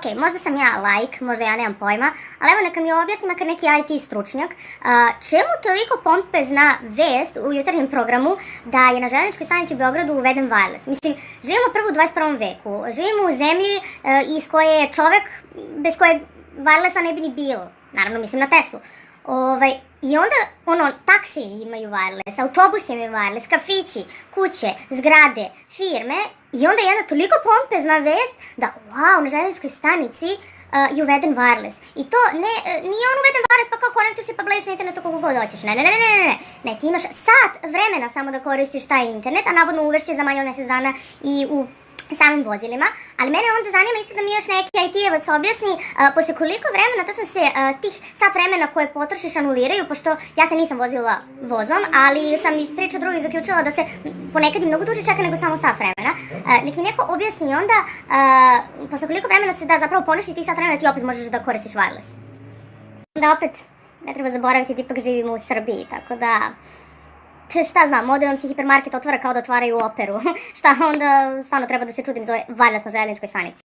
ok, možda sam ja laik, možda ja nemam pojma, ali evo neka mi objasni makar neki IT stručnjak, čemu toliko pompezna vest u jutarnjem programu da je na železničkoj stanici u Beogradu uveden wireless? Mislim, živimo prvo u 21. veku, živimo u zemlji iz koje je čovek bez kojeg wirelessa ne bi ni bilo, naravno mislim na Teslu. I onda, taksiji imaju wireless, autobusi imaju wireless, kafići, kuće, zgrade, firme, i onda jedna toliko pompezna vest da, wow, na željezničkoj stanici je uveden wireless. I to nije on uveden wireless pa kao konektuš se pa gledaš na internetu koliko god hoćeš. Ne, ti imaš sat vremena samo da koristiš taj internet, a navodno uvešće za manje od mjesec dana i u samim vozilima, ali mene onda zanima isto da mi još neki IT-evac objasni posle koliko vremena tačno se tih sat vremena koje potrošiš anuliraju, pošto ja se nisam vozila vozom, ali sam iz priča drugih zaključila da se ponekad i mnogo duže čeka nego samo sat vremena. Nek mi neko objasni onda posle koliko vremena se da zapravo poništi tih sat vremena ti opet možeš da koristiš wireless. Onda opet ne treba zaboraviti da ipak živimo u Srbiji, tako da šta znam, ovdje vam se hipermarket otvara kao da otvaraju operu. Šta onda stvarno treba da se čudim za wireless na željezničkoj stanici.